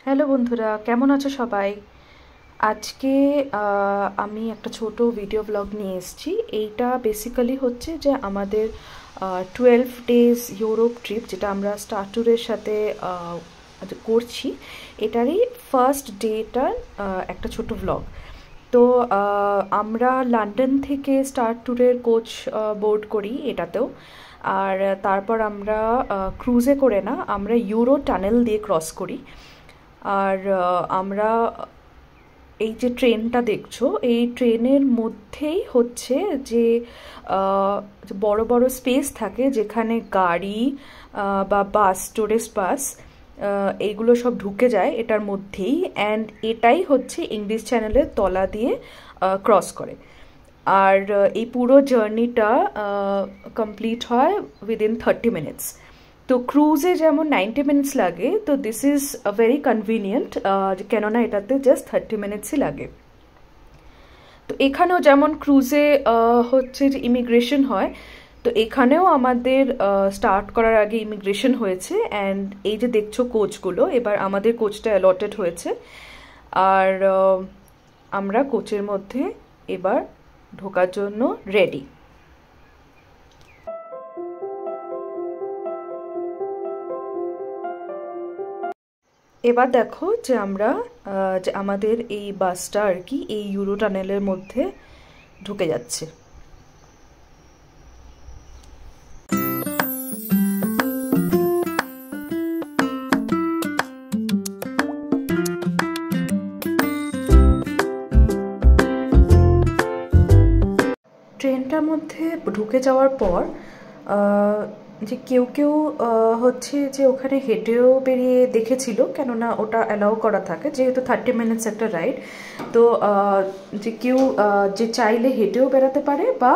Hello বন্ধুরা, কেমন আছো সবাই? আজকে আমি একটা ছোট ভিডিও ব্লগ নিয়ে এসেছি। এইটা বেসিক্যালি হচ্ছে যে আমাদের 12 ডেজ ইউরোপ ট্রিপ, যেটা আমরা স্টার ট্যুরের সাথে করছি, এটারই ফার্স্ট ডেটার একটা ছোট ব্লগ। তো আমরা লন্ডন থেকে স্টার ট্যুরের কোচ বোর্ড করি এটাতেও, আর তারপর আমরা ক্রুজে করে না, আমরা ইউরো টানেল দিয়ে ক্রস করি। আর আমরা এই যে ট্রেনটা দেখছো, এই ট্রেনের মধ্যেই হচ্ছে যে বড় বড় স্পেস থাকে যেখানে গাড়ি বা বাস, টুরিস্ট বাস, এইগুলো সব ঢুকে যায় এটার মধ্যেই। অ্যান্ড এটাই হচ্ছে ইংলিশ চ্যানেলের তলা দিয়ে ক্রস করে। আর এই পুরো জার্নিটা কমপ্লিট হয় উইদিন 30 মিনিটস। তো ক্রুজে যেমন 90 মিনিটস লাগে, তো দিস ইজ ভেরি কনভিনিয়েন্ট, কেননা এটাতে জাস্ট 30 মিনিটসই লাগে। তো এখানেও যেমন ক্রুজে হচ্ছে যে ইমিগ্রেশন হয়, তো এখানেও আমাদের স্টার্ট করার আগে ইমিগ্রেশন হয়েছে। অ্যান্ড এই যে দেখছো কোচগুলো, এবার আমাদের কোচটা অ্যালটেড হয়েছে, আর আমরা কোচের মধ্যে এবার ঢোকার জন্য রেডি। এবার দেখো যে আমরা যে আমাদের এই বাসটা আর কি এই ইউরো টানেলের মধ্যে ঢুকে যাচ্ছে। ট্রেনটার মধ্যে ঢুকে যাওয়ার পর যে কেউ কেউ হচ্ছে যে ওখানে হেঁটেও বেরিয়ে দেখেছিল, কেননা ওটা অ্যালাউ করা থাকে, যেহেতু 30 মিনিটস একটা রাইড। তো যে কেউ যে চাইলে হেঁটেও বেড়াতে পারে বা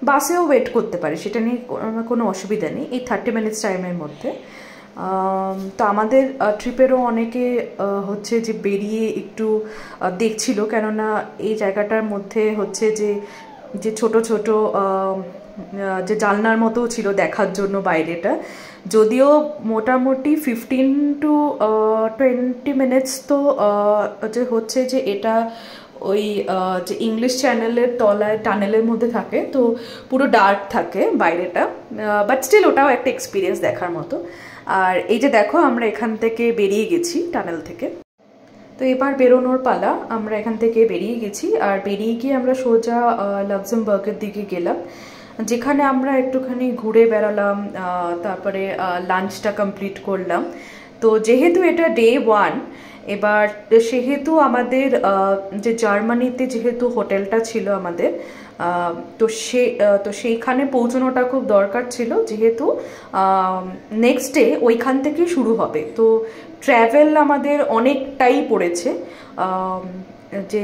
বাসেও ওয়েট করতে পারে, সেটা নিয়ে কোনো অসুবিধা নেই এই 30 মিনিটস টাইমের মধ্যে। তো আমাদের ট্রিপেরও অনেকে হচ্ছে যে বেরিয়ে একটু দেখছিল, কেননা এই জায়গাটার মধ্যে হচ্ছে যে ছোট ছোট যে জানলার মতো ছিল দেখার জন্য বাইরেটা। যদিও মোটামুটি 15 to 20 মিনিটস তো যে হচ্ছে যে এটা ওই যে ইংলিশ চ্যানেলের তলায় টানেলের মধ্যে থাকে, তো পুরো ডার্ক থাকে বাইরেটা, বাট স্টিল ওটাও একটা এক্সপিরিয়েন্স দেখার মতো। আর এই যে দেখো, আমরা এখান থেকে বেরিয়ে গেছি টানেল থেকে। তো এবার বেরোনোর পালা, আমরা এখান থেকে বেরিয়ে গেছি। আর বেরিয়ে গিয়ে আমরা সোজা লাক্সেমবার্গের দিকে গেলাম, যেখানে আমরা একটুখানি ঘুরে বেড়ালাম, তারপরে লাঞ্চটা কমপ্লিট করলাম। তো যেহেতু এটা ডে 1, এবার সেহেতু আমাদের যে জার্মানিতে যেহেতু হোটেলটা ছিল আমাদের, তো সেইখানে পৌঁছানোটা খুব দরকার ছিল, যেহেতু নেক্সট ডে ওইখান থেকেই শুরু হবে। তো ট্র্যাভেল আমাদের অনেকটাই পড়েছে, যে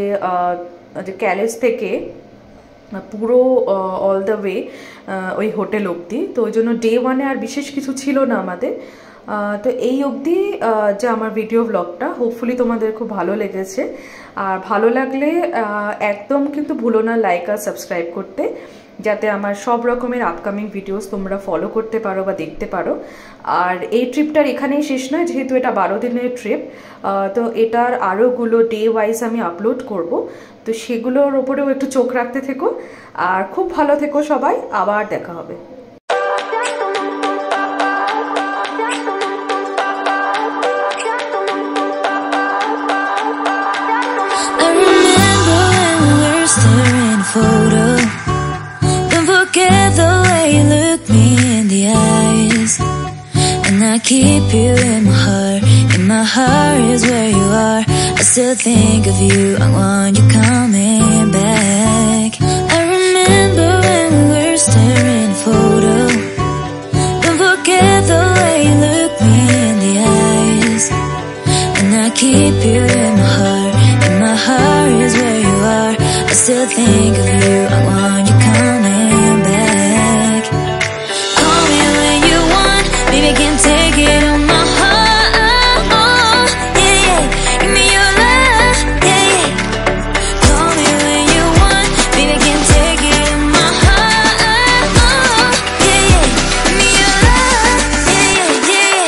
ক্যালেস থেকে পুরো অল দ্য ওয়ে ওই হোটেল অবধি। তো ওই জন্য ডে 1-এ আর বিশেষ কিছু ছিল না আমাদের। তো এই অবধি যে আমার ভিডিও ব্লগটা, হোপফুলি তোমাদের খুব ভালো লেগেছে। আর ভালো লাগলে একদম কিন্তু ভুলো না লাইক আর সাবস্ক্রাইব করতে, যাতে আমার সব রকমের আপকামিং ভিডিওস তোমরা ফলো করতে পারো বা দেখতে পারো। আর এই ট্রিপটার এখানেই শেষ নয়, যেহেতু এটা 12 দিনের ট্রিপ, তো এটার আরোগুলো ডে ওয়াইজ আমি আপলোড করব। তো সেগুলোর ওপরেও একটু চোখ রাখতে থেকো, আর খুব ভালো থেকো সবাই। আবার দেখা হবে। Photo. Don't forget the way you look me in the eyes, and I keep you in my heart. In my heart is where you are. I still think of you. I want you coming back. I remember when we were staring photo. Don't forget the way you look me in the eyes, and I keep you in my heart. In my heart is where you are. I still think of you. I want you coming back. Call me when you want, baby, can't take it on my heart. Oh, yeah, yeah. Give me your love, yeah, yeah. Call me when you want, baby, can't take it on my heart. Oh, yeah, yeah. Give me your love, yeah, yeah, yeah.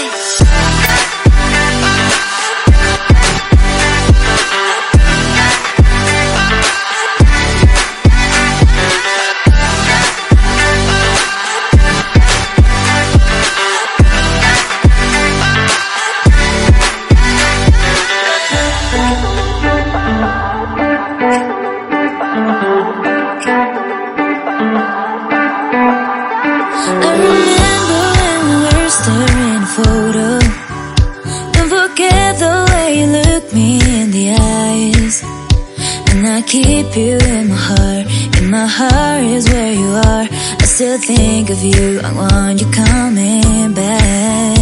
I keep you in my heart. In my heart is where you are. I still think of you. I want you coming back.